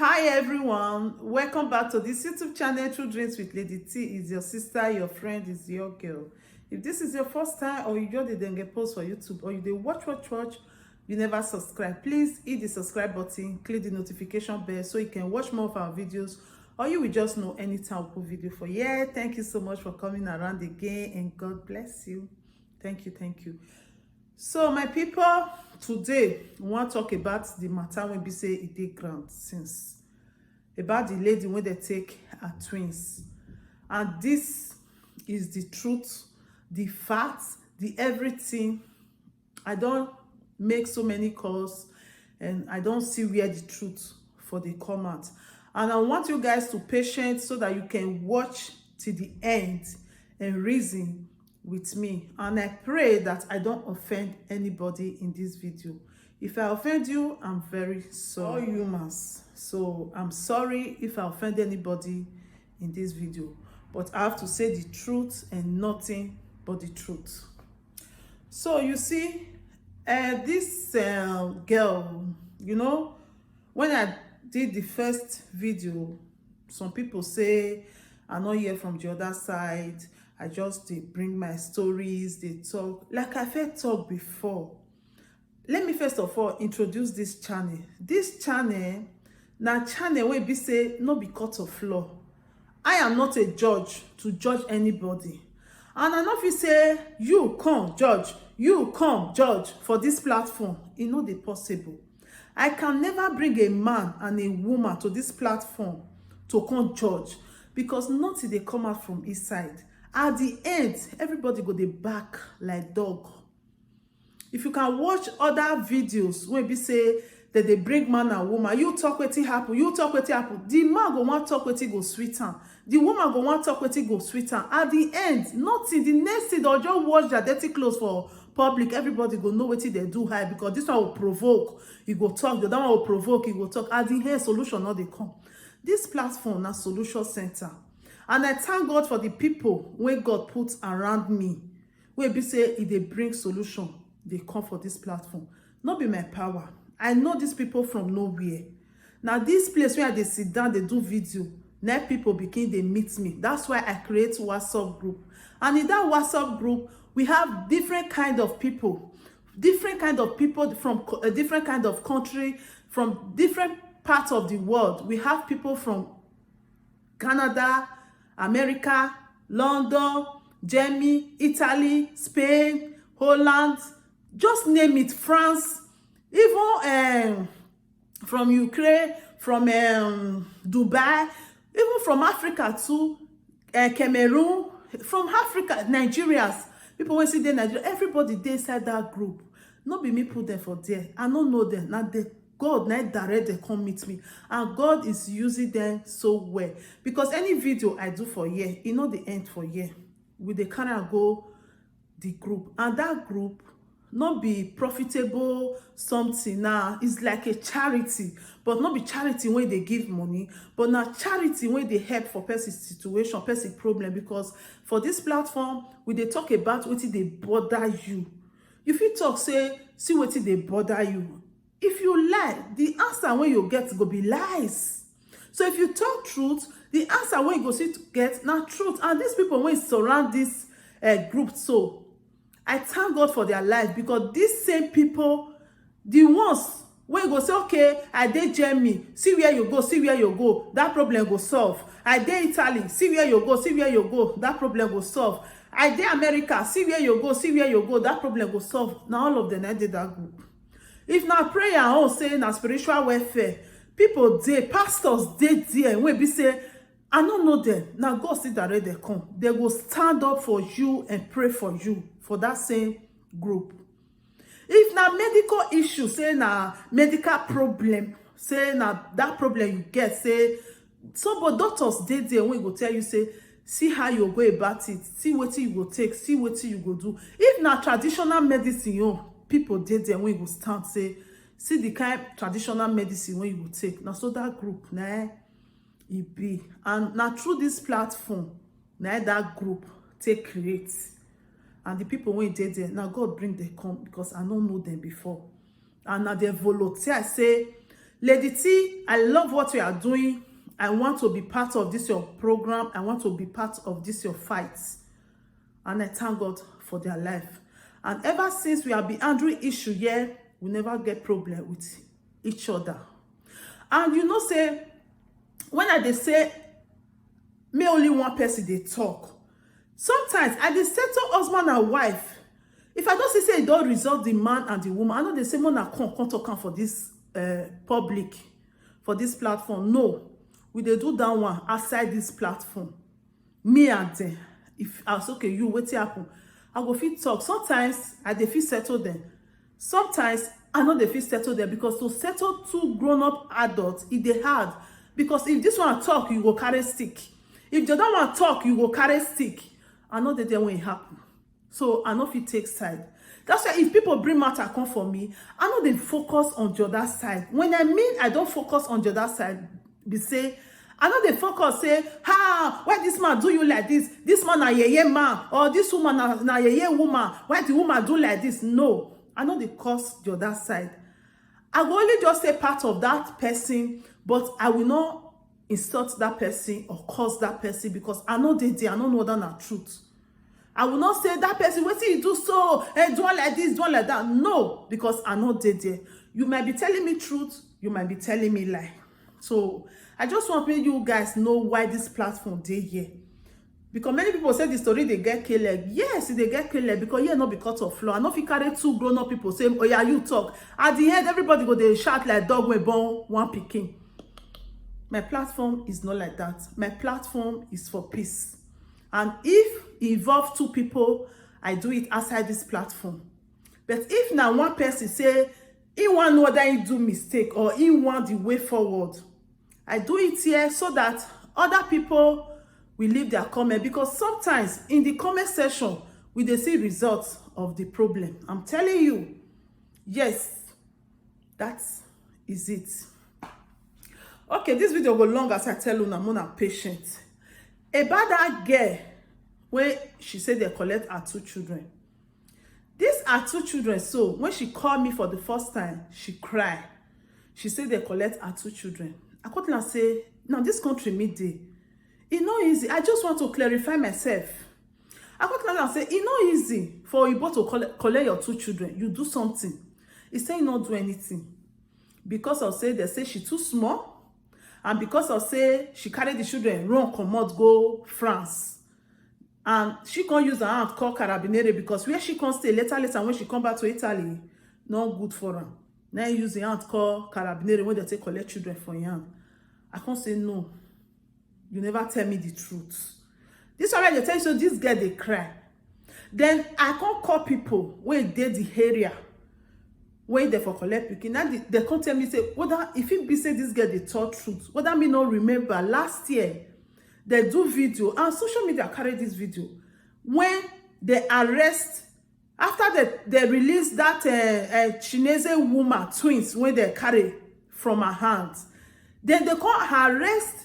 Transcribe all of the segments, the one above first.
Hi everyone, welcome back to this YouTube channel. True Dreams with Lady T. Is your sister, your friend, is your girl. If this is your first time or you just didn't get post for YouTube or you did watch, you never subscribe, please hit the subscribe button, click the notification bell so you can watch more of our videos, or you will just know anytime we put video for you. Yeah, thank you so much for coming around again, and God bless you. Thank you. So my people, today we want to talk about the matter when we say it dey ground since, about the lady when they take her twins, and this is the truth, the facts, the everything. I don't make so many calls and I don't see where the truth for the come out, and I want you guys to patient so that you can watch till the end and reason with me. And I pray that I don't offend anybody in this video. If I offend you, I'm very sorry. All humans, so I'm sorry if I offend anybody in this video, but I have to say the truth and nothing but the truth. So you see, this girl, you know, when I did the first video, some people say I not hear from the other side. I just they bring my stories, they talk like I felt talk before. Let me first of all introduce this channel. This channel na channel where be say no be court of law. I am not a judge to judge anybody, and I know if you say you come judge, you come judge for this platform, it no dey possible. I can never bring a man and a woman to this platform to come judge, because nothing they come out from inside. At the end, everybody go dey back like dog. If you can watch other videos where be say that they bring man and woman, you talk wetin happen, you talk wetin happen. The man go want talk wetin go sweet am, the woman go want talk wetin go sweet am. At the end, nothing. The next thing they'll just wash their dirty clothes for public. Everybody go know wetin they do high, because this one will provoke, you go talk. The other one will provoke, you go talk. At the end, solution not they come. This platform na solution center. And I thank God for the people when God puts around me, where be say if they bring solution, they come for this platform. Not be my power. I know these people from nowhere. Now this place where they sit down, they do video, now people begin, they meet me. That's why I create WhatsApp group. And in that WhatsApp group, we have different kind of people from a different kind of country, from different parts of the world. We have people from Canada, America, London, Germany, Italy, Spain, Holland, just name it, France, even from Ukraine, from Dubai, even from Africa too, Cameroon, from Africa, Nigerians, people when see there Nigeria, everybody they inside that group. Not be me put them for there. I don't know them. Now they God now direct they come meet me, and God is using them so well, because any video I do for year, you know the end for year, with the kind of go the group, and that group not be profitable something. Now it's like a charity, but not be charity when they give money, but now charity when they help for person's situation, person problem. Because for this platform, we they talk about what they bother you. If you talk say see what they bother you, if you lie, the answer when you get go be lies. So if you talk truth, the answer when you go see to get now truth. And these people when surround this group, so I thank God for their life, because these same people, the ones when you go say, okay, I dey Germany, see where you go, that problem go solve. I dey Italy, see where you go, that problem go solve. I dey America, see where you go, that problem go solve. Now all of them I did that group. If na prayer or say na spiritual welfare, people dey, pastors dey there wey be say I don't know them. Now God see that they come, they will stand up for you and pray for you for that same group. If na medical issue, say na medical problem, say na that problem you get, say somebody doctors dey there when go tell you say see how you go about it, see what you go take, see what you go do. If na traditional medicine, people did there when you go stand say see the kind of traditional medicine when you go take. Now so that group now it be, and now through this platform now that group take create, and the people when did there now God bring them come, because I don't know them before, and now they volunteer say Lady T, I love what you are doing. I want to be part of this your program. I want to be part of this your fight. And I thank God for their life. And ever since we have been handling issue here, we never get problem with each other. And you know, say, when they say, me only one person they talk. Sometimes I dey settle husband and wife. If I don't say it don't resolve the man and the woman, I know they say Mona come talk am for this public, for this platform. No, we dey do that one outside this platform. Me and them. If I was okay, you wetin happen? I go fit talk. Sometimes I dey fit settle them. Sometimes I know they fit settle them because to settle two grown-up adults, it dey hard. Because if this one talk, you go carry stick. If the other one talk, you go carry stick. I know that when it happen. So I know if it takes side. That's why if people bring matter come for me, I know they focus on the other side. When I mean I don't focus on the other side, they say, I know they focus say, why this man do you like this? This man a yeye man, or this woman na yeye woman. Why the woman do like this? No, I know they cause the other side. I will only just say part of that person, but I will not insult that person or curse that person because I know I don't know that truth. I will not say that person, what you do so, do one like this, do one like that. No, because I know there. You might be telling me truth, you might be telling me lie. So I just want to make you guys know why this platform dey here. Because many people say the story they get killed. Yes, they get killed because yeah, not because of flaw. I know if you carry two grown-up people saying, oh yeah, you talk. At the end, everybody go they shout like dog when born one picking. My platform is not like that. My platform is for peace. And if it involves two people, I do it outside this platform. But if now one person say, he want know that he do mistake or he want the way forward, I do it here so that other people will leave their comment. Because sometimes in the comment section, we dey see results of the problem. I'm telling you, yes, that is it. Okay, this video go long as I tell you, I'm not patient. About that girl, where she said they collect her 2 children. These are 2 children, so when she called me for the first time, she cried. She said they collect her 2 children. I could not say, now this country midday. It's not easy. I just want to clarify myself. I could not say, it's not easy for you both to collect your 2 children. You do something. It's saying not do anything. Because of say, they say she too small. And because of say she carried the children, run, come out, go France. And she can't use her hand call Carabinieri because where she can stay later when she come back to Italy, not good for her. Now use the hand call Carabinieri when they take collect children for your hand. I can't say no. You never tell me the truth. This already tell you so this girl they cry. Then I can't call people where they the area. When they for collect pikin, now they can't tell me say whether if it be say this girl they told truth. What that me not remember last year they do video and social media carry this video when they arrest after they release that Chinese woman twins when they carry from her hands. Then they can't arrest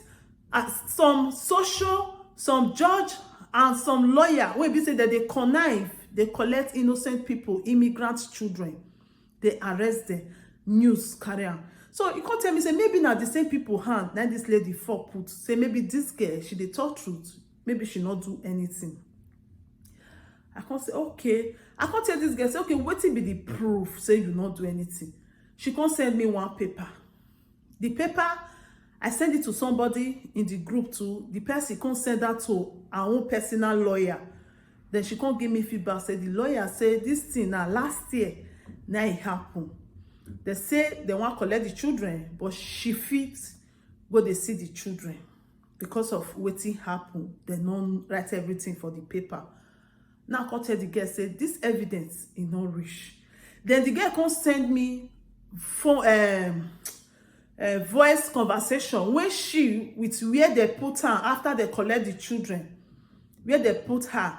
some judge and some lawyer when be say that they connive, they collect innocent people, immigrant children. They arrest the news carrier. So you can't tell me, say, maybe now the same people hand, now this lady for put, say maybe this girl, she they talk truth, maybe she not do anything. I can't say, okay. I can't tell this girl, say, okay, what will be the proof, say you not do anything. She can't send me one paper. The paper, I send it to somebody in the group too. The person can't send that to her own personal lawyer. Then she can't give me feedback, say, the lawyer said this thing now last year, now it happened. They say they want to collect the children, but she fits go they see the children. Because of what happened, they don't write everything for the paper. Now I can tell the girl, say, this evidence is not rich. Then the girl can send me phone, voice conversation when she, with where they put her after they collect the children, where they put her,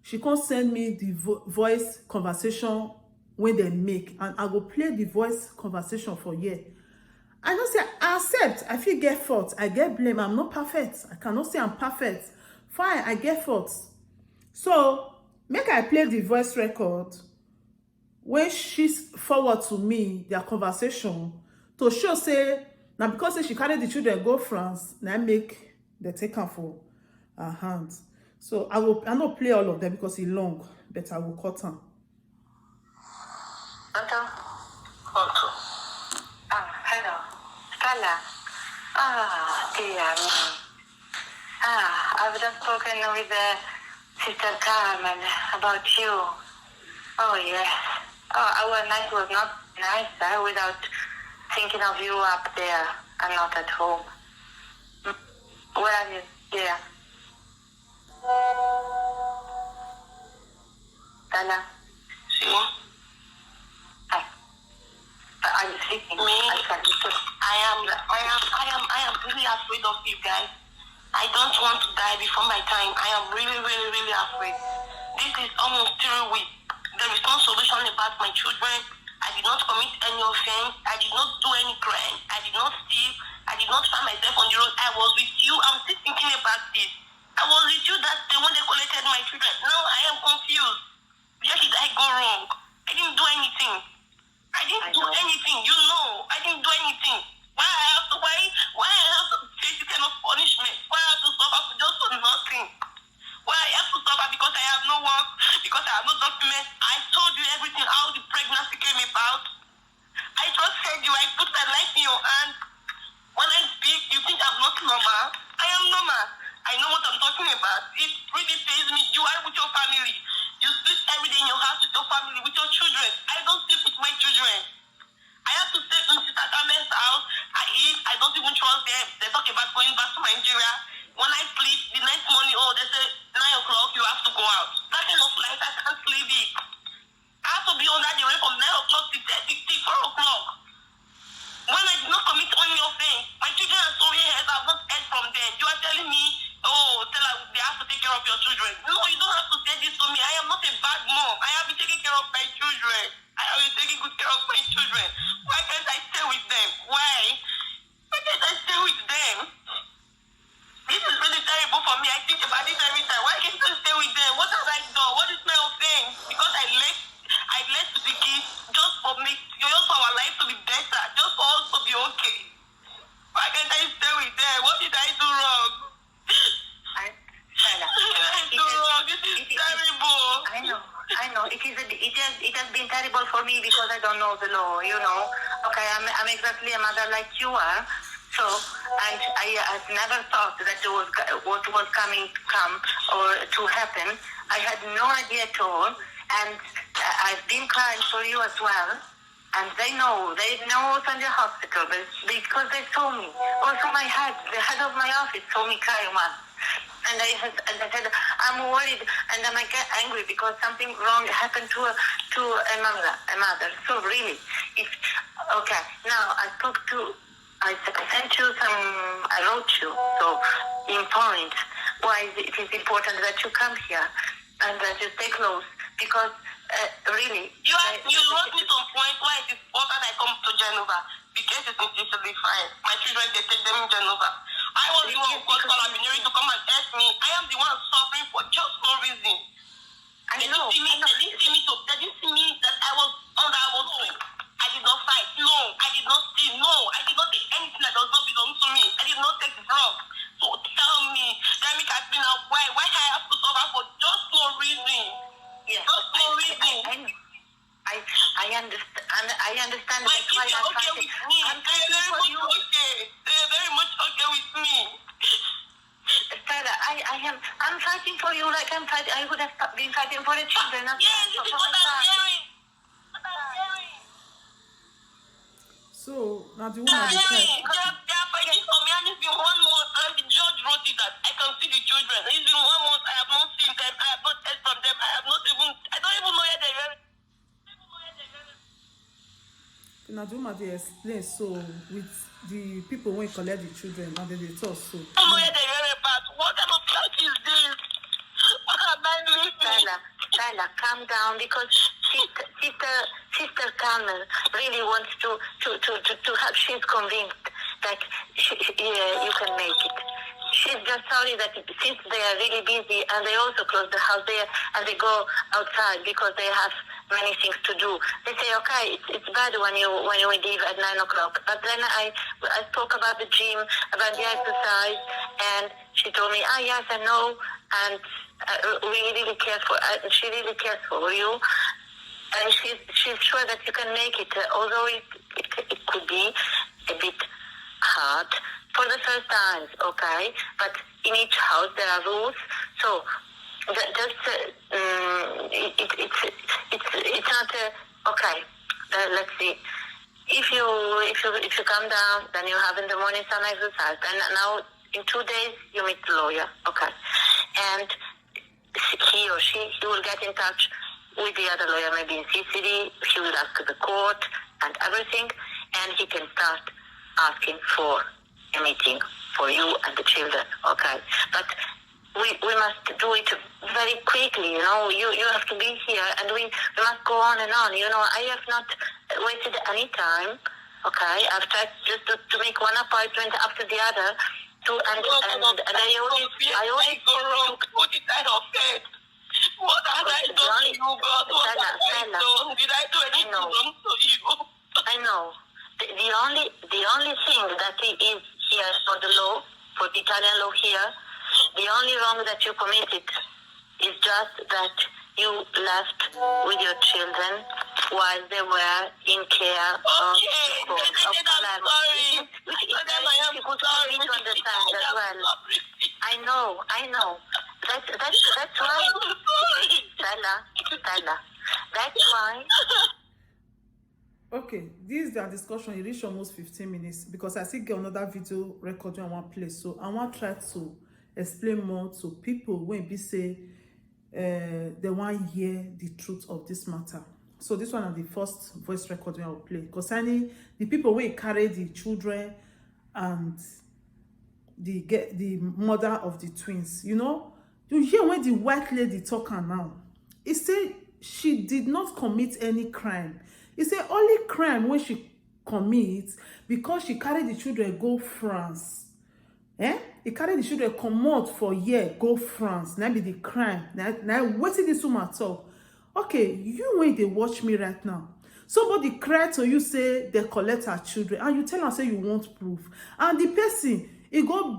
she can send me the voice conversation when they make, and I go play the voice conversation for you. I don't say I accept. I feel get fault. I get blame. I'm not perfect. I cannot say I'm perfect. Fine, I get faults. So make I play the voice record when she's forward to me their conversation to show say now because say she carry the children go France, now make the take am for her hands. So I not play all of them because it's long, but I will cut them. Hello. Stella. Dear me. I've just spoken with Sister Carmen about you. Oh, yes. Our night was not nice without thinking of you up there and not at home. Where are you, dear? Stella? See? Hi. Are you sleeping? Me? I am really afraid of you guys. I don't want to die before my time. I am really, really, really afraid. This is almost 3 weeks. There is no solution about my children. I did not commit any offense. I did not do any crime. I did not steal. I did not find myself on the road. I was with you. I'm still thinking about this. I was with you that day when they collected my children. Now I am confused. Where did I go wrong? I didn't do anything. I didn't do anything. You know, I didn't do anything. Why I have to face this kind of punishment? Why I have to suffer just for nothing? Why I have to suffer because I have no work, because I have no documents? I told you everything, how the pregnancy came about. I just said you, I put my life in your hand. When I speak, you think I'm not normal? I am normal. I know what I'm talking about. It really pains me. You are with your family. You sleep every day in your house with your family, with your children. I don't sleep with my children. I have to stay in Sister Carmen's house. I eat. I don't even trust them. They talk about going back to Nigeria. When I sleep, the next morning, they say 9 o'clock, you have to go out. That kind of life, I can't sleep it. I have to be under the rain from 9 o'clock to 4 o'clock. When I did not commit any offense, my children are so here, I have not heard from them. You are telling me, they have to take care of your children. No, you don't have to say this to me. I am not a bad mom. I have been taking care of my children. I have been taking good care of my children. Why can't I stay with them? Why? Why can't I stay with them? This is really terrible for me. I think about it every time. Why can't I stay with them? What have I done? What is my offense? Because I left to the kids just for me, just for our life to be better, just for us to be okay. Why can't I stay with them? What did I do wrong? This is terrible. I know. It has been terrible for me because I don't know the law, you know. Okay, I'm exactly a mother like you are. So, and I had never thought that what was coming to come or to happen. I had no idea at all. And I've been crying for you as well. And they know also in the hospital because they saw me. Also the head of my office saw me crying once. And I said, I'm worried and I get angry because something wrong happened to a mother. So really, okay. Now I sent you I wrote you in points why it is important that you come here and that you stay close because really. You wrote me some points why it is important I come to Genova because it's institutionally fine. My children, they take them in Genova. I was the one who called Carabinieri to come and help me. I am the one suffering for just no reason. They didn't see me that I was sick. I did not fight. No, I did not steal. No, I did not take anything that does not belong to me. I did not take drugs. So tell me, Katrina, why I have to suffer for just no reason? Yes. Just no reason. I understand. I understand. My kids are okay with me. They are very much okay with me. Stella, I'm fighting for you like I'm fighting. I would have been fighting for the children. Yes, this is what I'm hearing. So now the woman They are fighting for me, and it's been 1 month, and the judge wrote it that I can see the children. It's been 1 month. I have not seen them. I have not heard from them. I don't even know where they are. now the woman they explain so with the people when collect the children and then they talk so. I don't know where they are about. What kind of life is this? What am I living? Stella, calm down because Sister Carmen really wants to have. She's convinced that you can make it. She's just sorry that since they are really busy and they also close the house there and they go outside because they have many things to do. They say, okay, it's bad when you leave at 9 o'clock. But then I spoke about the gym, about the exercise, and she told me, yes, I know, and we really care for. She really cares for you, and she's sure that you can make it. Although it could be a bit hard for the first times, okay. But in each house there are rules, so. It's not okay. Let's see. If you come down, then you have in the morning some exercise. Then now in 2 days you meet the lawyer, okay? And he or she will get in touch with the other lawyer, maybe in CCD. He will ask the court and everything, and he can start asking for a meeting for you and the children, okay? But we must do it very quickly, you know. You have to be here, and we must go on and on. You know, I have not wasted any time. Okay, I've tried just to make one appointment after the other. And I always go wrong. What did I offend? What have I done to you, God? What have I done? Did I do anything wrong to you? I know. The only thing that is here for the law, for the Italian law here. The only wrong that you committed is just that you left with your children while they were in care of I'm sorry. Which is very difficult for me to understand as well. I know. That's why. Stella. That's why. Okay, this is their discussion. It reached almost 15 minutes because I still get another video recording on one place. So I want to try to explain more to people when be say they want to hear the truth of this matter. So this one is the first voice recording I will play concerning the people who carry the children and the mother of the twins. You know, you hear when the white lady talking now. It say she did not commit any crime. It say only crime when she commits because she carried the children go France. He carry the children comot for year go France. Now be the crime. Now what did this woman talk? Okay, you when they watch me right now. Somebody cry to you say they collect her children, and you tell her say you want proof. And the person he go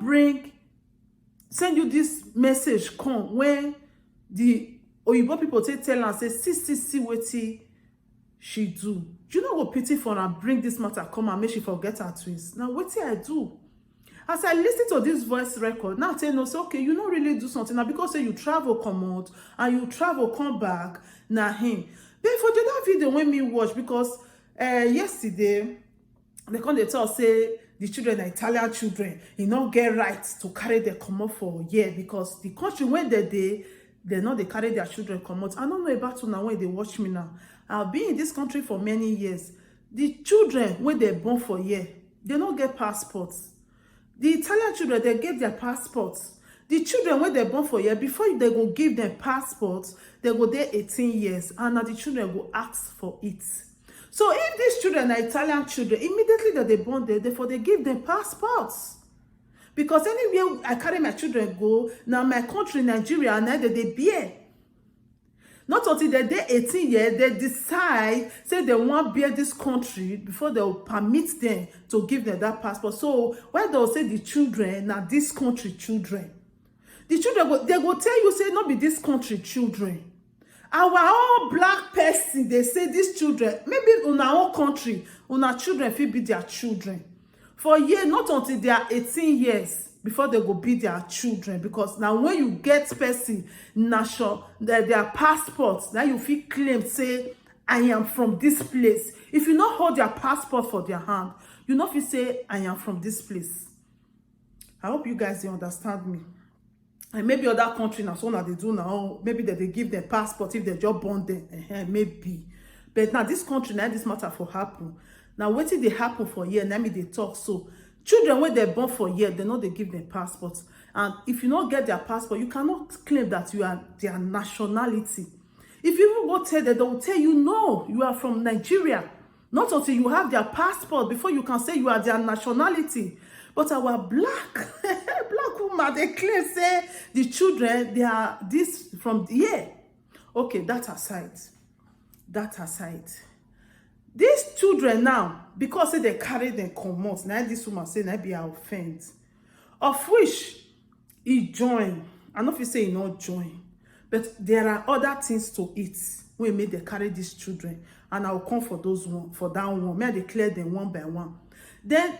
send you this message come when the Oyibo people tell her say see what she do. You know what pity for her bring this matter come and make she forget her twins. Now what I do? As I listen to this voice record, now tell no say okay, you don't really do something now because say you travel come out and you travel come back now him. But for the other video when me watch because yesterday they come they tell say the children are Italian children, you not get right to carry their come out for a year because the country when they know they carry their children come out. I don't know about now when they watch me now. I've been in this country for many years. The children when they're born for a year, they don't get passports. The Italian children, they get their passports. The children, when they're born for a year, before they go give them passports, they go there 18 years, and now the children will ask for it. So if these children are Italian children, immediately that they born there, therefore they give them passports. Because anywhere I carry my children go, now my country, Nigeria, now they bear. Not until they're 18 years, they decide, say they want to bear this country before they will permit them to give them that passport. So when they'll say the children, now this country children, the children, they will tell you, say, not be this country children. Our all black person, they say these children, maybe in our own country, our children will be their children. For a year, not until they are 18 years. Before they go be their children, because now when you get person national their passports, now you feel claim say I am from this place. If you not hold their passport for their hand, you not feel say I am from this place. I hope you guys understand me. And maybe other country now, so now they do now. Maybe they give their passport if they just born there. Maybe, but now this country now this matter for happen. Now what did they happen for a year? Now me they talk so. Children, when they're born for a year, they know they give them passports. And if you don't get their passport, you cannot claim that you are their nationality. If you even go tell them, they will tell you, no, you are from Nigeria. Not until you have their passport before you can say you are their nationality. But our black woman, they claim, say, the children, they are this from the year. Okay, that aside. that aside. These children now, because say they carry them comot, now this woman say na be her offense, of which he join. I know if you say he not join, but there are other things to it when make they carry these children, and I will come for those one, for that one. May I declare them one by one. Then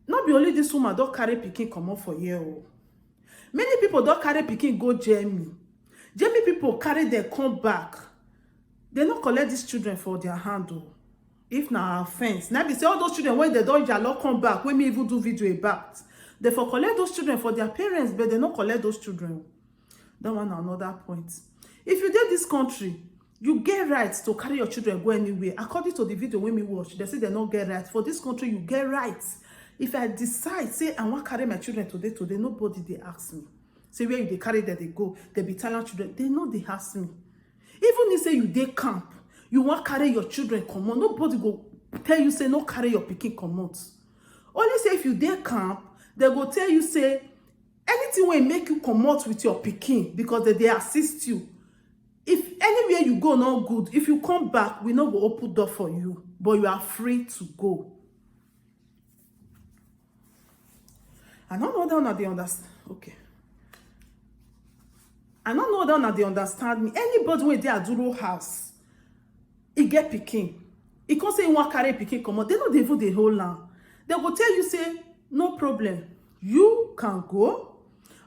not be only this woman don't carry pikin comot for here. Oh. Many people don't carry pikin go Germany. Germany people carry them come back. They not collect these children for their handle. If na offense, now be say all those children when they don't jalo come back, when me even do video about, they for collect those children for their parents, but they not collect those children. That one another point. If you did this country, you get rights to carry your children go anywhere. According to the video when we watch, they say they not get rights. For this country, you get rights. If I decide, say I want to carry my children today, nobody they ask me. Say where you they carry that they go, they be telling children, they know they ask me. Even if say you dey camp, you want carry your children come on, nobody go tell you say no carry your pikin come out. Only say if you dey camp, they go tell you say anything will make you come out with your pikin because they assist you. If anywhere you go not good, if you come back, we not go open door for you, but you are free to go. I don't know that they understand. Okay. I don't know that they understand me. Anybody when they are Aduro house, he get pikin. He can't say he want carry pikin come out. They know they vote the whole land. They will tell you say no problem. You can go,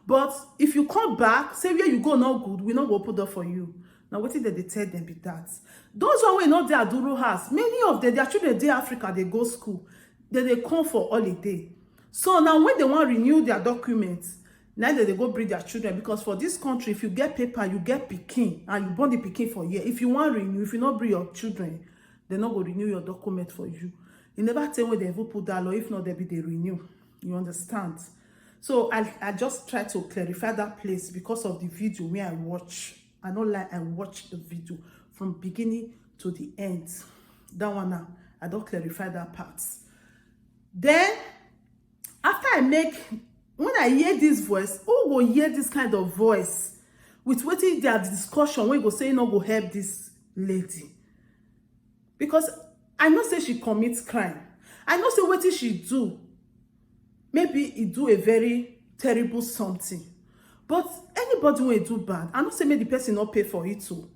but if you come back, say where you go not good, we not go open door for you. Now what did they tell them be that? Those who are not their Aduro house, many of them, their children they Africa, they go school. They come for holiday. So now when they want to renew their documents, now they go bring their children, because for this country, if you get paper, you get pikin, and you born the pikin for a year. If you want to renew, if you not bring your children, they not go renew your document for you. You never tell when they ever put that law. If not, they be they renew. You understand? So I just try to clarify that place because of the video where I watch. I don't like I watch the video from beginning to the end. That one now, I don't clarify that part. Then after I make, when I hear this voice, who will hear this kind of voice with waiting their discussion when you go say no go help this lady? Because I know say she commits crime. I know say what she do. Maybe he do a very terrible something. But anybody when do bad, I know say maybe the person not pay for it too.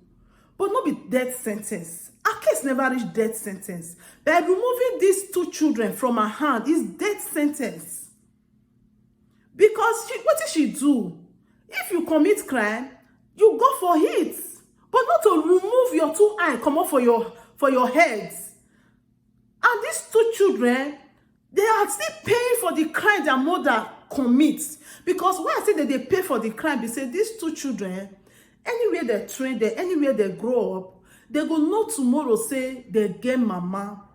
But not be death sentence. Her case never reach death sentence. By removing these two children from her hand is death sentence. Because what did she do? If you commit crime, you go for it. But not to remove your two eyes, come off for your heads. And these two children, they are still paying for the crime their mother commits. Because when I say that they pay for the crime, they say these two children, anywhere they train there, anywhere they grow up, they go know tomorrow say they get mama.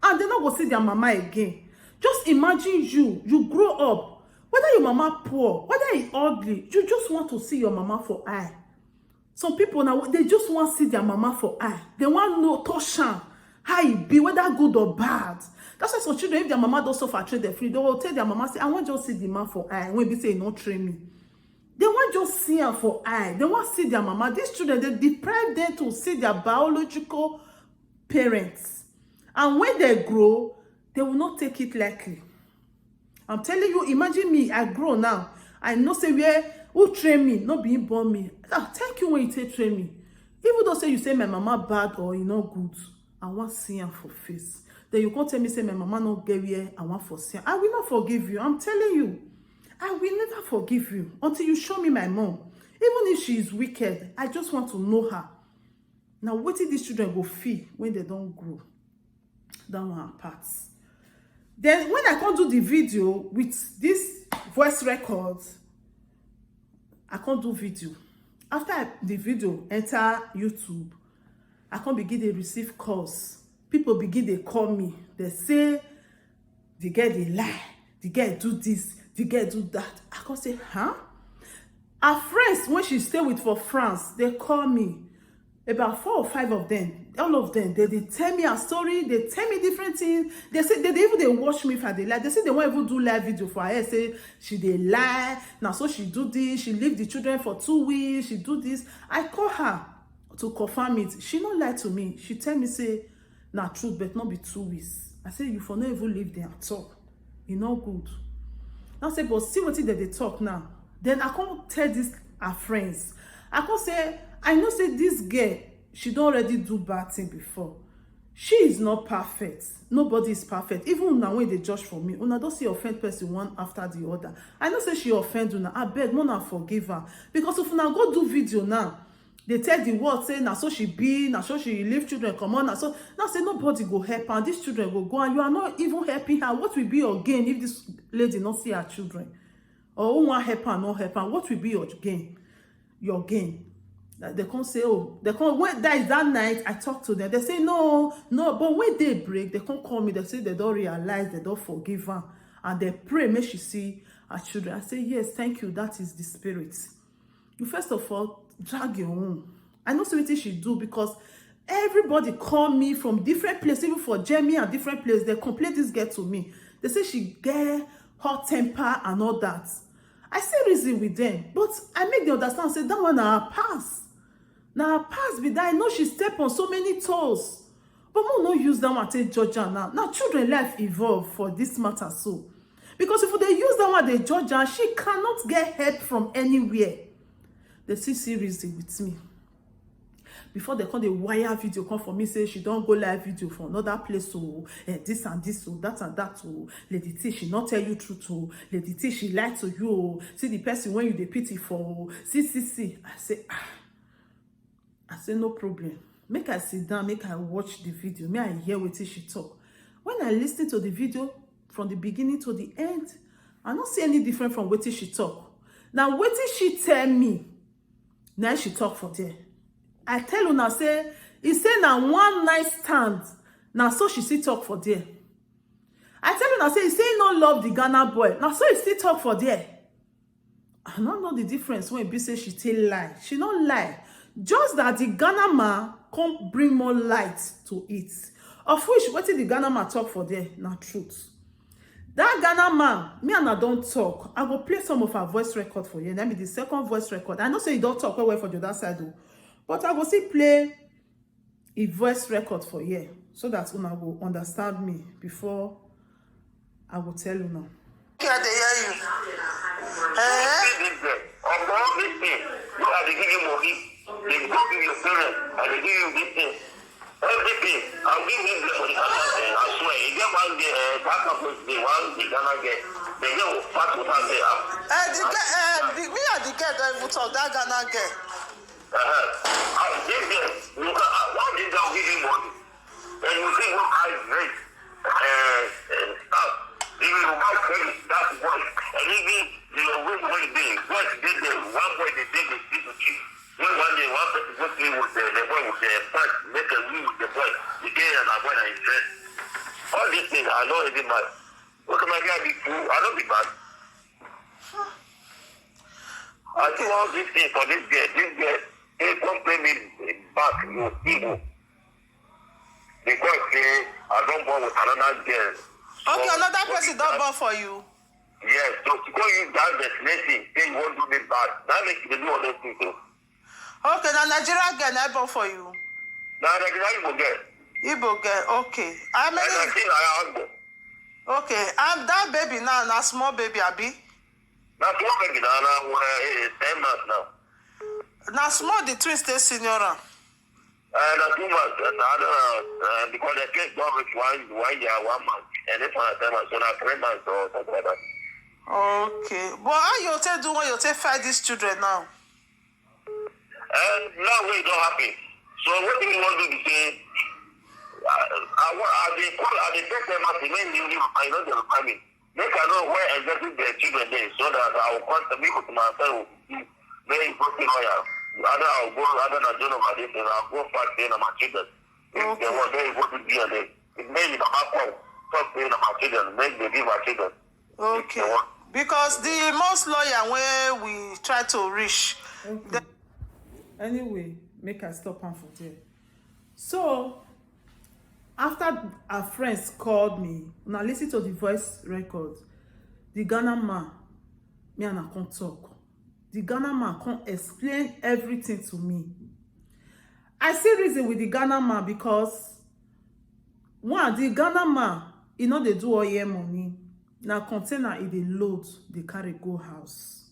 And they not go see their mama again. Just imagine you grow up. Whether your mama poor, whether it's ugly, you just want to see your mama for eye. Some people now, they just want to see their mama for eye. They want to know, touch her, how it be, whether good or bad. That's why some children, if their mama does suffer train their free, they will tell their mama, say, I want just see the man for eye. When they say, no, train me. They want just see her for eye. They want to see their mama. These children, they deprive them to see their biological parents. And when they grow, they will not take it lightly. I'm telling you, imagine me, I grow now. I know say where who train me, not being born me. Thank you when you say train me. Even though say you say my mama bad or you not good, I want to see her for face. Then you can't tell me say my mama not get where I want for see her. I will not forgive you. I'm telling you. I will never forgive you until you show me my mom. Even if she is wicked, I just want to know her. Now, what did these children go feel when they don't grow? That one parts. Then when I can't do the video with this voice records, I can't do video. After the video enter YouTube, I can't begin to receive calls. People begin to call me. They say, the girl they lie. The girl do this. The girl do that. I can't say, huh? Her friends, when she stay with for France, they call me. About 4 or 5 of them, all of them, they tell me a story, they tell me different things. They say they even they watch me for the lie. They say they won't even do live video for her. Say she they lie. Now so she do this, she leave the children for 2 weeks, she do this. I call her to confirm it. She not lie to me. She tell me say na truth, but not be 2 weeks. I say you for not even live there at all. E no good. Now say, but see what they talk now. Then I can't tell this her friends. I can't say, I know say this girl, she don't already do bad thing before. She is not perfect. Nobody is perfect. Even now when they judge for me, una don't see offend person one after the other. I know say she offend una. I beg, no forgive her. Because if una go do video now, they tell the world say na so she be, na so she leave children come on, na so now say nobody go help her, and these children go go, and you are not even helping her. What will be your gain if this lady not see her children? Or who want help her, not help her? What will be your gain? Your gain? They can't say, oh, they can't. When that is that night, I talk to them. They say no, but when they break, they can't call me. They say they don't realize, they don't forgive her, and they pray make she see her children. I say yes, thank you. That is the spirit. You first of all drag your own. I know something she do because everybody call me from different places, even for Jamie and different places. They complain this girl to me. They say she get hot temper and all that. I say reason with them, but I make them understand. Say that one na her pass. Now her pass be that. I know she step on so many toes, but more no use that one to judge her now. Now children life evolve for this matter so, because if they use that one they judge her, she cannot get help from anywhere. They see reason with me. Before they come the wire video come for me, say she don't go live video for another place, so this and this, so that and that, so Lady T, she not tell you truth, so Lady T, she lied to you, see the person when you dey pity for, see. I say no problem. Make I sit down, make I watch the video, may I hear what she talk. When I listen to the video from the beginning to the end, I don't see any different from what she talk. Now what she tell me, now she talk for there. I tell you now, say, he say now one night stand. Now so she still talk for there. I tell you now, say, he say no love the Ghana boy. Now so he still talk for there. I don't know the difference when be say she still lie. She don't lie. Just that the Ghana man come bring more light to it. Of which, what did the Ghana man talk for there? Not truth. That Ghana man, me and I don't talk. I will play some of her voice record for you. That be the second voice record. I know say you don't talk well for the other side though. But I will still play a voice record for you so that una will understand me before I will tell you now. Yeah, they hear you. They give you your parents and they give you this thing. Everything. I'll give you this for the Ghana girl. I swear. You get one day, back up with the one the Ghana girl. They get fat with her there. Me and the girl don't even talk, that Ghana girl. This girl, look at why did they give you money? And you think what I rate and stuff. Even you buy credit, that's what. And even the way they what did they one way they did they did to cheap. One day, one person was with the boy with the part, make a win with the boy, the day and I went and said, all these things, I know every man. What can I get be true? I don't be bad. I do all these things for this girl, they don't pay me back, you evil. Because I don't born with another girl. Okay, another person don't born for you. Yes, so to go use that destination, say you won't do me bad. That makes you do all those things too. Okay, now Nigeria girl, I born for you. Now Nigeria Igbo girl. Igbo girl, okay. How many? And I think I husband. Okay, I'm that baby now, na small baby, Abi. Now small baby now, 10 months now. Now small, the twins stay senior. And 2 months, and other because the case don't reach 1 year, 1 month, and this one 10 months, so now 3 months or something like that. Okay, but how you take do when you take fight these children now? Now we don't happen. So what do you want to do? Say, I take them as the main new, I know they're coming. Make I know where exactly the children are, so that I will contact people to myself. Very important lawyer. Other I'll go, other than John of this, and I'll go back there and my children. If they want, they go to DNA. It may be the hard talk to my children, make they give my children. Okay. Because the most lawyer where we try to reach. Okay. Anyway, make I stop am for there. So after our friends called me, now listen to the voice record. The Ghana man, me and I can't talk. The Ghana man can't explain everything to me. I see reason with the Ghana man because one, the Ghana man, you know they do all year money. Now container it they load, they carry go house.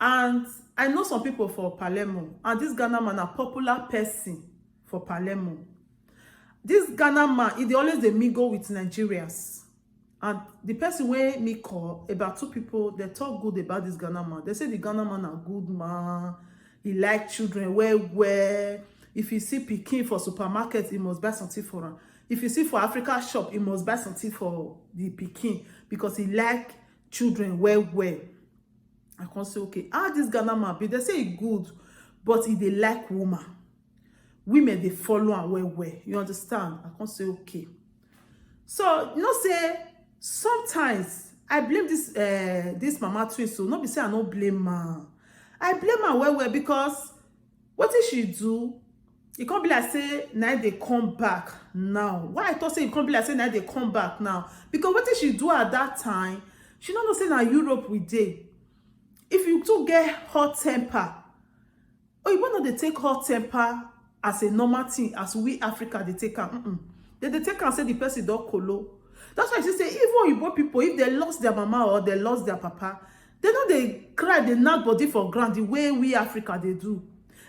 And I know some people for Palermo, and this Ghana man a popular person for Palermo. This Ghana man, they always they mingle with Nigerians. And the person where me call about 2 people, they talk good about this Ghana man. They say the Ghana man a good man. He like children well. If you see Pikin for supermarket, he must buy something for him. If you see for Africa shop, he must buy something for the Pikin because he like children well. I can't say, okay, how this Ghana man be? They say he good, but he they like woman. Women, they follow and well. You understand? I can't say, okay. So, you know, say, sometimes I blame this mama twin, so not be say I no blame her. I blame her well because what did she do? It can't be like say now they come back now. Why I thought say it can't be like say now they come back now? Because what did she do at that time? She don't know say now Europe we did. If you do get hot temper, or you want to take hot temper as a normal thing, as we Africa they take her. They take and say the person don't colo. That's why she say even Igbo people, if they lost their mama or they lost their papa, they know they cry, they knock body for ground the way we Africa they do.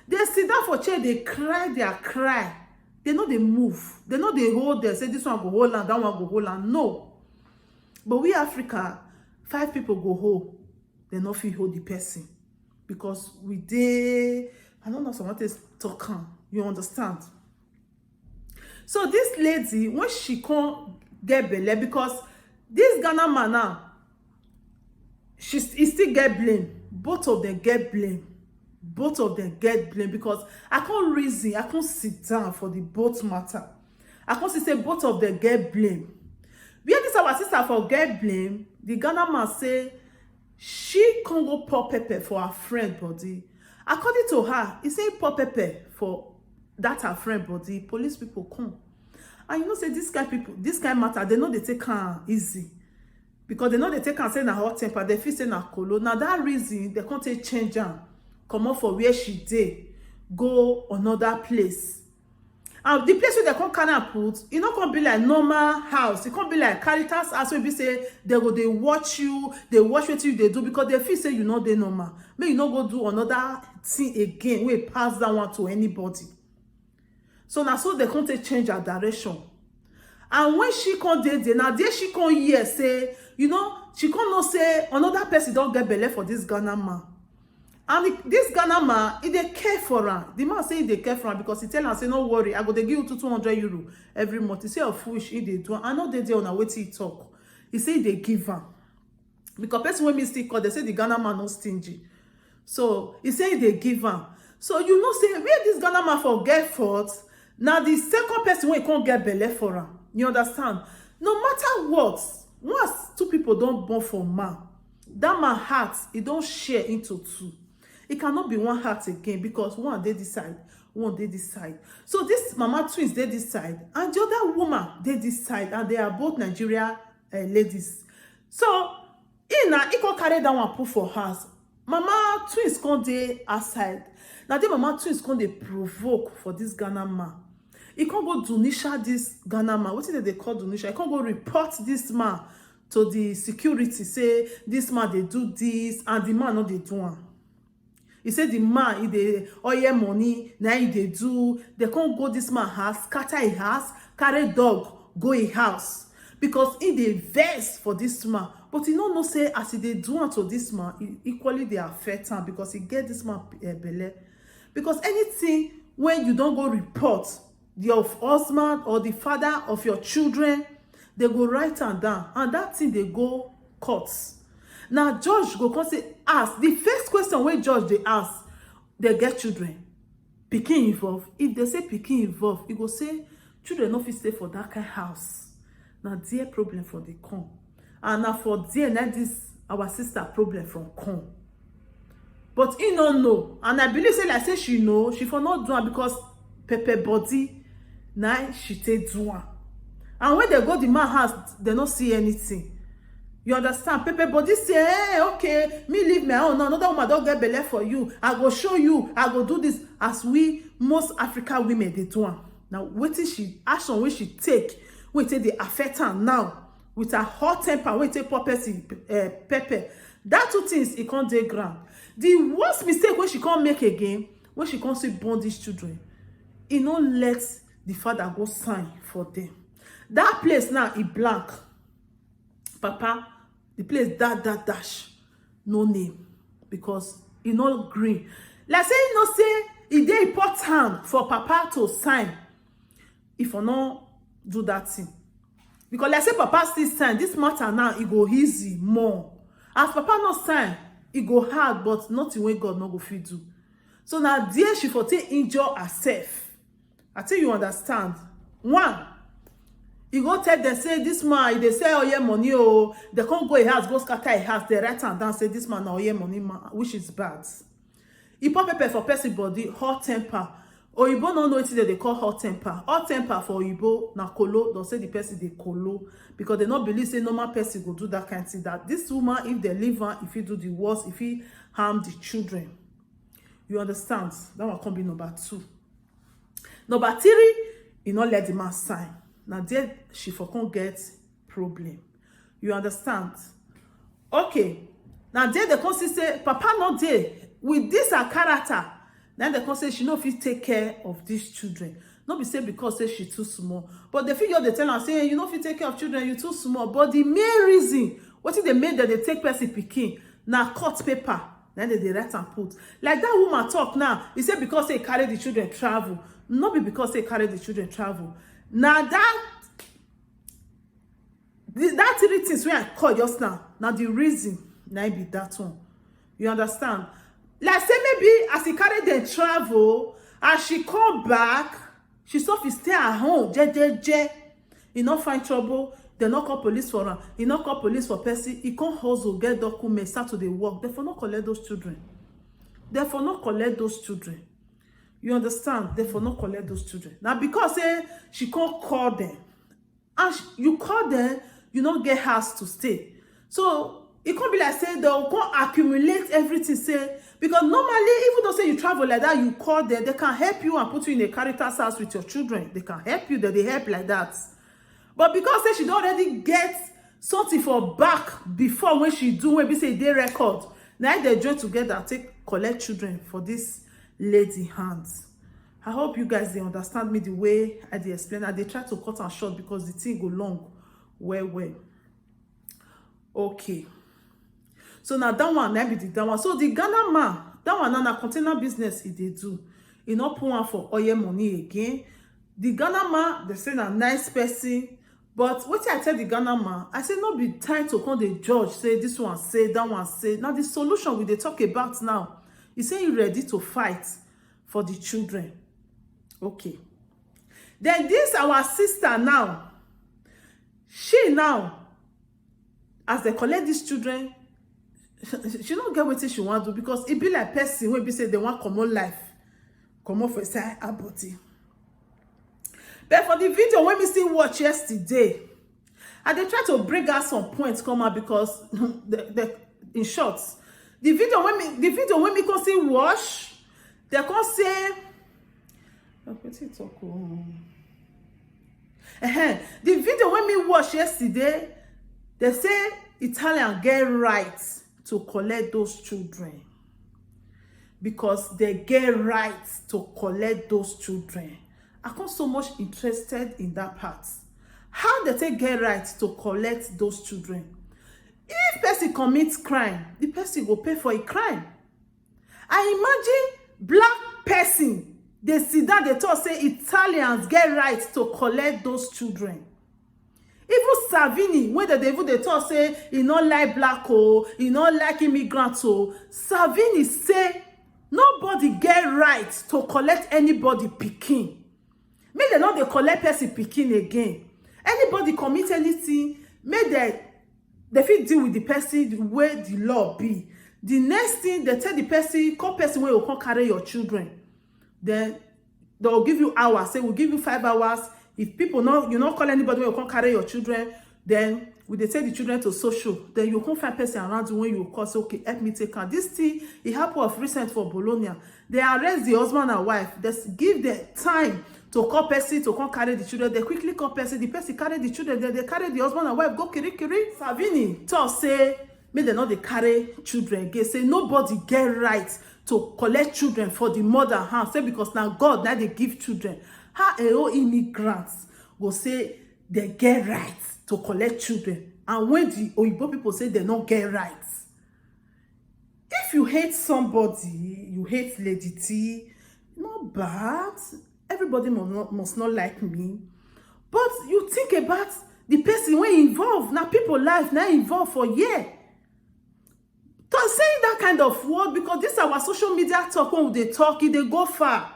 They sit down for chair, they cry, they cry. They know they move. They know they hold there, say this one go hold and that one go hold and no. But we Africa, 5 people go hold. They not feel hold the person. Because we they, I don't know someone is talking. You understand? So this lady, when she can't get belle, because this Ghana man now, he still get blame. Both of them get blame. Both of them get blame because I can't reason, I can't sit down for the both matter. I can't say both of them get blame. Where this our sister for get blame, the Ghana man say she can't go pour pepper for her friend body. According to her, he say pour pepper for that her friend body. Police people come. And you know, say this kind of people, this kind of matter, they know they take her easy. Because they know they take her say na hot temper, they feel say na colo. Now that reason, they can't take change her. Come up for where she did, go another place. And the place where they can't kind put, it not can't be like normal house. It can't be like Caritas house where we say they watch you, they watch what you they do because they feel say you know they normal. May you not go do another thing again where pass that one to anybody. So now so they can't take change her direction. And when she can't there, now there she can't hear say, you know, she can't not say another person don't get belle for this Ghana man. And this Ghana man, he dey care for her. The man say he dey care for her because he tell her, say, no worry, I go dey give you 200 euro every month. He say, of foolish, he dey do. I know they dey on her wetin he talk. He say he dey give her. Because person when me still call, they say the Ghana man no stingy. So he say he dey give her. So you know, say where this Ghana man for get fault, now the second person when he can't get belle for her. You understand? No matter what, once 2 people don't born for man, that man heart, it don't share into 2. It cannot be one heart again because one they decide, one they decide. So this mama twins they decide, and the other woman they decide, and they are both Nigeria ladies. So he can carry that one put for house. Mama twins can't they outside. Now the mama twins can't they provoke for this Ghana man. He can't go Dunisha this Ghana man. What is they call Dunisha? He can't go report this man to the security. Say this man they do this, and the man not they do one. He said the man, they oil money, now they do. They can't go this man house, scatter a house, carry dog, go a house. Because he they vex for this man. But he don't know say as they do unto this man, equally they affect him because he get this man belle. Because anything when you don't go report your husband or the father of your children, they go write am down. And that thing they go courts. Now judge go come say ask the first question when judge they ask, they get children pikin involved. If they say pikin involved, he go say children no fit stay for that kind of house. Now dear problem for the come, and now for dear now this our sister problem from come. But he no know, and I believe say like say she know, she for not do it because pepper body now she take do it. And when they go the man house, they not see anything. You understand? Pepper body say, hey, okay, me leave leave my own now, another woman don't get belle for you, I go show you, I go do this, as we most African women they do am. Now wetin she action wey she take dey affect her now with her hot temper wey take pour pepper. That two things e can't dey ground. The worst mistake wey she can't make again, when she can't see born these children, e no let the father go sign for them. That place now e blank. Papa, the place dash, no name, because e no green. Like say you know say e dey important for papa to sign if I no do that thing. Because like say papa still sign, this matter now e go easy more. As papa not sign, e go hard, but nothing wey God no go fit do. So now there she for take injure herself. I think you understand. One, you go tell them say this man, they say oh yeah money, oh they can't go a house, go scatter a house, they write and down say this man oh yeah money man, which is bad. He pop pepper for person body, hot temper. Oyibo no know it they call hot temper. Hot temper for Oyibo na kolo, don't say the person they kolo, because they not believe say normal person go do that kind of thing. That this woman, if they leave her, if he do the worst, if he harm the children, you understand? That one can be number 2. Number 3, you not let the man sign. Now there she for can't get problem. You understand? Okay. Now there the can say papa not there with this her character. Then the can say she no fit take care of these children. Not be say because say she too small, but the figure they tell her say you no fit take care of children, you too small. But the main reason what if they made that they take person pikin now cut paper. Then they write and put. Like that woman talk now. He said because they carry the children travel. Not be because they carry the children travel. Now that 3 things when I call just now. Now the reason now be that one. You understand? Like say maybe as he carry them travel, as she come back, she saw if stay at home. He not find trouble. They not call police for her. He not call police for person. He can't hustle, get documents, start to the work. Therefore not collect those children. Therefore not collect those children. You understand? Therefore not collect those children. Now because she can't call them. And you call them, you don't get house to stay. So it can't be like say they'll go accumulate everything. Say because normally, even though say you travel like that, you call them, they can help you and put you in a Caritas house with your children. They can help you, that they help like that. But because say she don't already get something for back before when she do when we say they record. Now they join together, take collect children for this lady hands. I hope you guys they understand me the way I dey explain. I they try to cut and short because the thing go long. Well. Okay. So now that one, now be that one. So the Ghana man, that one now container business they do. He not put one for oil money again. The Ghana man, they say a nice person. But what I tell the Ghana man, I say not be time to come the judge, say this one say, that one say. Now the solution we they talk about now, he say he ready to fight for the children. Okay. Then this our sister now, she now, as they collect these children, she don't get what she want to do because it be like person when be say they want common life, common for say her body. But for the video when we still watch yesterday, and they try to bring out some points come out because in short, the video when we can see watch, they can say the video when we watch yesterday, they say Italian get rights to collect those children because they get rights to collect those children. I am so much interested in that part. How they take get rights to collect those children? If person commits crime, the person will pay for a crime. I imagine black person, they see that they talk say Italians get rights to collect those children. Even Salvini, when they talk say he not like black he not like immigrants Salvini say nobody get rights to collect anybody pikin. Make they not they collect person pikin again. Anybody commit anything, make they fit deal with the person the way the law be. The next thing they tell the person, call person where you can carry your children. Then they'll give you hours. Say we'll give you 5 hours. If people know you not call anybody where you can carry your children, then we dey take the children to social, then you come find person around you when you call say okay help me take am. This thing e happen of recent for Bologna. They arrest the husband and wife. They give them time to call person to come carry the children. They quickly call person. The person carry the children. Then they carry the husband and wife go kiri. Savini talk say make dem no dey carry children again. Say nobody get right to collect children for the mother hand. Say because now God now they give children. How immigrants go say they get right to collect children, and when the Oyibo people say they don't get rights. If you hate somebody, you hate Lady T, not bad. Everybody must not like me, but you think about the person when involved. Now people life now involved for year. Don't say that kind of word, because this our social media talk. When they talk, they go far.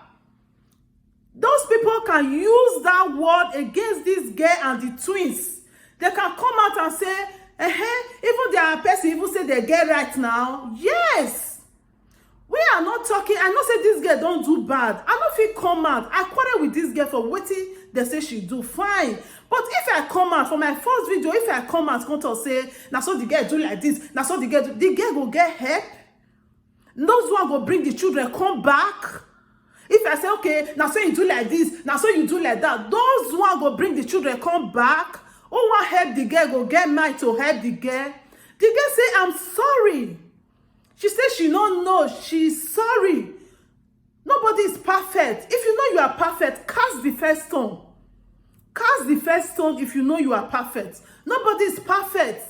Those people can use that word against this girl and the twins. They can come out and say, even their person even say they get right now. Yes. We are not talking. I know say this girl don't do bad. I know if he come out, I quarrel with this girl for waiting. They say she do fine. But if I come out for my first video, if I come out, come to say, now so the girl do like this, now so the girl go get help. Those one go bring the children come back. If I say, okay, now so you do like this, now so you do like that, those one go bring the children come back. Oh, want help the girl, go get mine to help the girl. The girl say, I'm sorry. She said she don't know. She's sorry. Nobody is perfect. If you know you are perfect, cast the first stone. Cast the first stone if you know you are perfect. Nobody is perfect.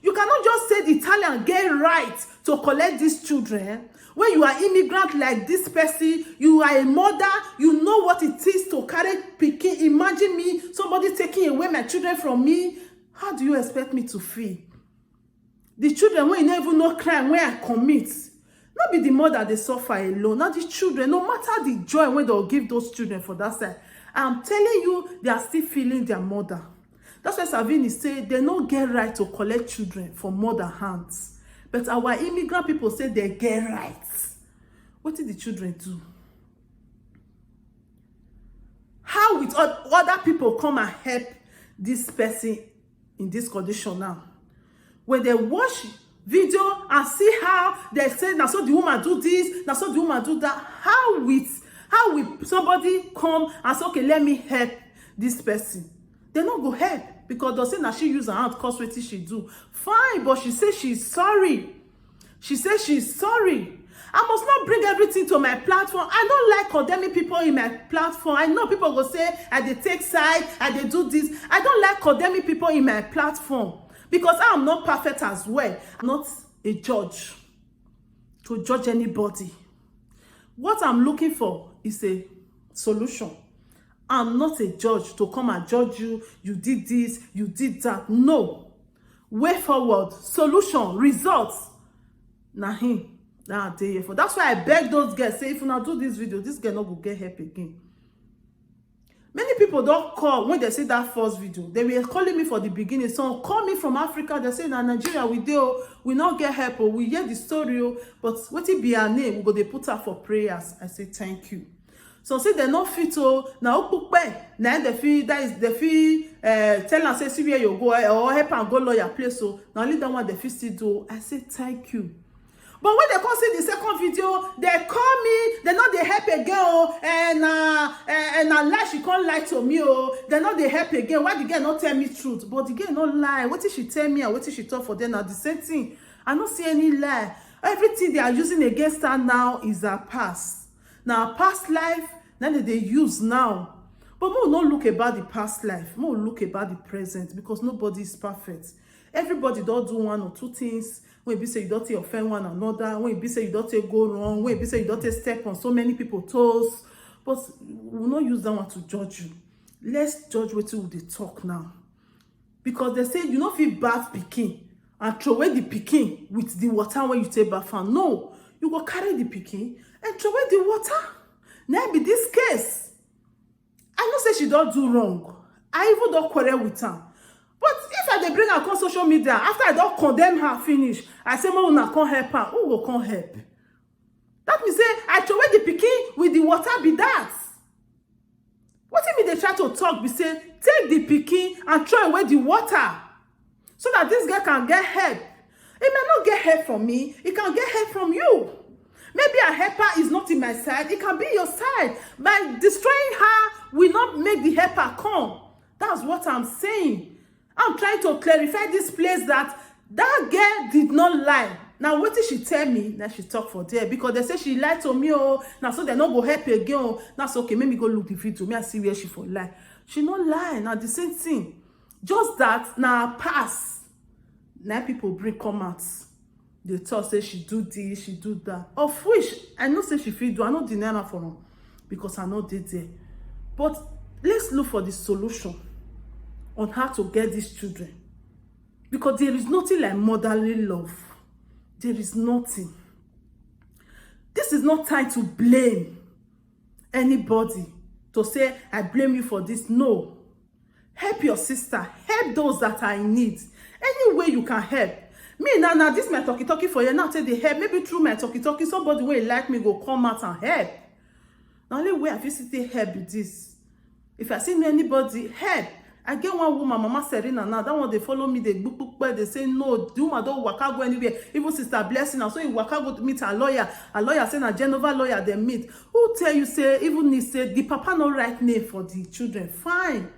You cannot just say the Italian get right to collect these children. When you are immigrant like this person, you are a mother, you know what it is to carry pikin. Imagine me, somebody taking away my children from me. How do you expect me to feel? The children, when you never know crime, when I commit, not be the mother they suffer alone. Not the children, no matter the joy when they'll give those children for that side. I'm telling you, they are still feeling their mother. That's why Savini say they don't get right to collect children from mother hands. But our immigrant people say they get rights. What did the children do? How will other people come and help this person in this condition now? When they watch video and see how they say, now so the woman do this, now so the woman do that, how will somebody come and say, okay, let me help this person? They not go help. Because they say now she use her hand cause what she do. Fine, but she says she's sorry. She says she's sorry. I must not bring everything to my platform. I don't like condemning people in my platform. I know people will say, I they take side, I they do this. I don't like condemning people in my platform. Because I am not perfect as well. I'm not a judge to judge anybody. What I'm looking for is a solution. I'm not a judge to come and judge you. You did this, you did that. No. Way forward, solution, results. Nah, him. Nah, day here for. That's why I beg those girls, say, if you now do this video, this girl not go get help again. Many people don't call when they see that first video. They were calling me for the beginning. So call me from Africa. They say, Nigeria, we not get help. Or we hear the story. But what it be her name? We go they put her for prayers. I say, thank you. So say they not fit now now they feel that is they feel tell and say see where you go or help and go lawyer place. So now only that one they feel still do. I say thank you. But when they come see the second video, they call me, they know they help again, and lie, she can't lie to me, they know they help again. Why the girl not tell me truth? But the girl not lie. What did she tell me and what did she talk for them? Now the same thing. I don't see any lie. Everything they are using against her now is her past. Now past life, now that they use now. But more not look about the past life, more look about the present, because nobody is perfect. Everybody don't do one or two things. When you say you don't offend one another, when you say you don't go wrong, when you say you don't step on so many people's toes. But we will not use that one to judge you. Let's judge what they talk now. Because they say you don't feel bath pikin and throw away the pikin with the water when you take bath. No, you go carry the pikin and throw away the water. Now be this case. I know say she don't do wrong. I even don't quarrel with her. But if I bring her on social media, after I don't condemn her, finish, I say, "Mama, una can't help her." Who will come help? That means say I throw away the pikin with the water. Be that. What if they try to talk? Be say take the pikin and throw away the water. so that this girl can get help. It may not get help from me, it can get help from you. Maybe a helper is not in my side, it can be your side. By destroying her will not make the helper come. That's what I'm saying. I'm trying to clarify this place that girl did not lie. Now, what did she tell me? Now she talk for there because they say she lied to me. Oh, now so they not go help again. Oh, that's okay. Maybe go look the video. Me I see where she for lie. She not lie. Now the same thing. Just that now pass. Now people bring comments. They talk say she do this, she do that. Of which I know say she feel do. I not deny her for them because I know they there. But let's look for the solution on how to get these children. Because there is nothing like motherly love. There is nothing. This is not time to blame anybody. To say, I blame you for this. No. Help your sister. Help those that are in need. Any way you can help. Me now, this my talkie for you. Now take the help. Maybe through my talkie, somebody will like me go come out and help. The only way I visit help is this. If I see anybody, help. I get one woman, Mama Serena, now that one they follow me, they book, they say no, the woman don't waka go anywhere. Even Sister Blessing, and so you waka go to meet a lawyer saying a Genova lawyer they meet. Who tell you say, even he say, the papa no right name for the children? Fine.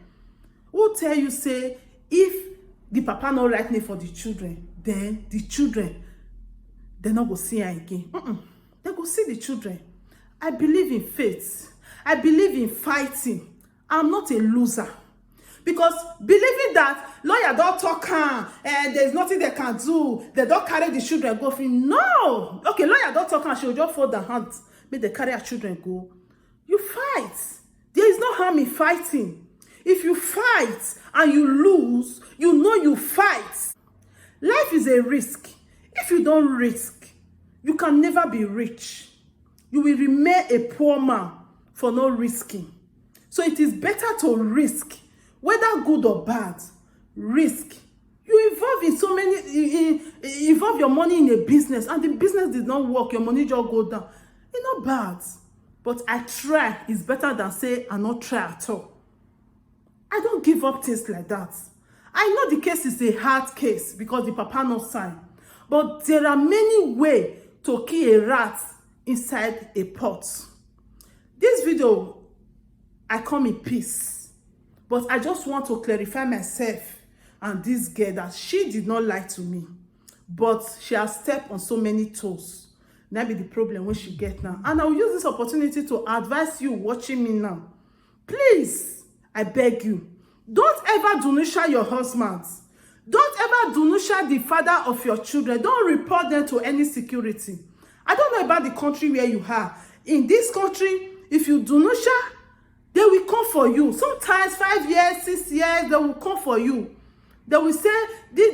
Who tell you say, if the papa no right name for the children, then the children, they not go see her again. They go see the children. I believe in faith. I believe in fighting. I'm not a loser. Because believing that lawyer don't talk and there's nothing they can do, they don't carry the children go free. No. Okay, lawyer don't talk and she'll just fold the hand. Make they carry her children go. You fight. There is no harm in fighting. If you fight and you lose, you know you fight. Life is a risk. If you don't risk, you can never be rich. You will remain a poor man for no risking. So it is better to risk. Whether good or bad, risk. You involve in so many, involve your money in a business and the business did not work, your money just go down. It's not bad. But I try is better than say I not try at all. I don't give up things like that. I know the case is a hard case because the papa not sign. But there are many ways to kill a rat inside a pot. This video, I come in peace. But I just want to clarify myself and this girl that she did not lie to me. But she has stepped on so many toes. That be the problem when she get now. And I will use this opportunity to advise you watching me now. Please, I beg you, don't ever denunciate your husband. Don't ever denunciate the father of your children. Don't report them to any security. I don't know about the country where you are. In this country, if you denunciate, they will come for you. Sometimes 5 years, 6 years, they will come for you. They will say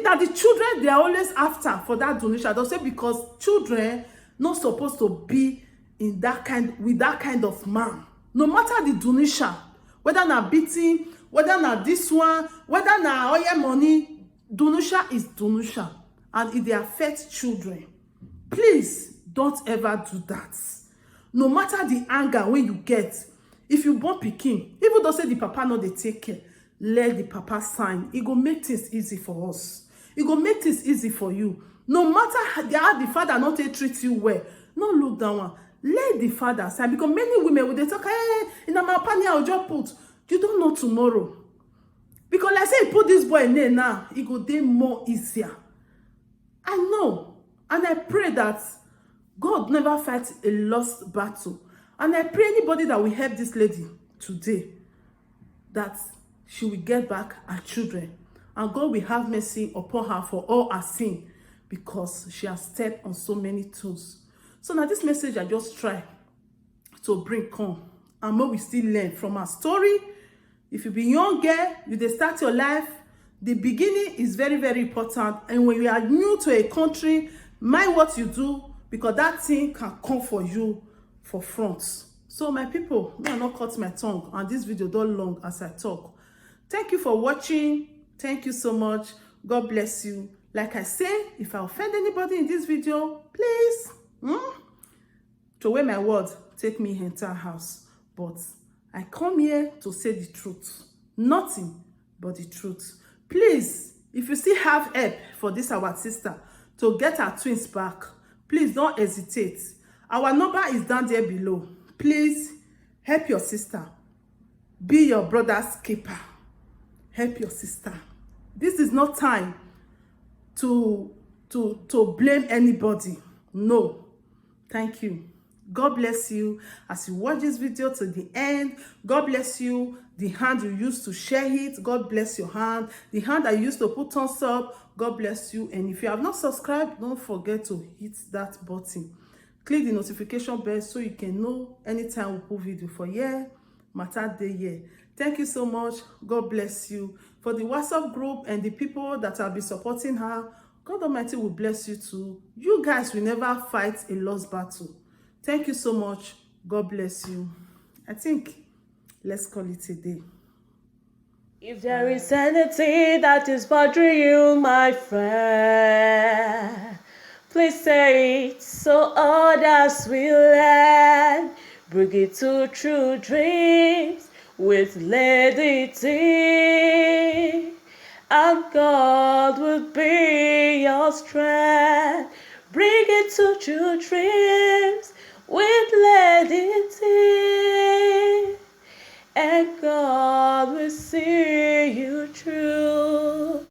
that the children they are always after for that donation. They'll say because children not supposed to be in that kind with that kind of man. No matter the donation, whether na beating, whether na this one, whether na oil money, donation is donation, and if they affect children, please don't ever do that. No matter the anger when you get. If you born pikin, even though say the papa no dey take care, let the papa sign. It go make things easy for us. It go make things easy for you. No matter how the father not treat you well, no look down one. Let the father sign. Because many women will they talk, hey, in my opinion, I'll just put. You don't know tomorrow. Because like say, put this boy in there now, it go dey more easier. I know, and I pray that God never fights a lost battle. And I pray anybody that will help this lady today, that she will get back her children. And God will have mercy upon her for all her sin, because she has stepped on so many toes. So now this message I just try to bring come. And more we still learn from her story. If you be young girl, you dey start your life, the beginning is very, very important. And when you are new to a country, mind what you do, because that thing can come for you for front. So my people, may I not cut my tongue, and this video don't long as I talk. Thank you for watching. Thank you so much. God bless you. Like I say, if I offend anybody in this video, please throw away my word, take me enter house. But I come here to say the truth, nothing but the truth. Please, If you still have help for this our sister to get her twins back, please don't hesitate. Our number is down there below. Please help your sister. Be your brother's keeper. Help your sister. This is not time to blame anybody. No. Thank you. God bless you as you watch this video to the end. God bless you. The hand you used to share it, God bless your hand. The hand that you used to put thumbs up, God bless you. And if you have not subscribed, don't forget to hit that button. Click the notification bell so you can know anytime we put video for here. Matter day here. Thank you so much. God bless you. For the WhatsApp group and the people that have been supporting her, God Almighty will bless you too. You guys will never fight a lost battle. Thank you so much. God bless you. I think let's call it a day. If there is anything that is bothering you, my friend, please say it so others will learn. Bring it to True Dreams with Lady T, and God will be your strength. Bring it to True Dreams with Lady T, and God will see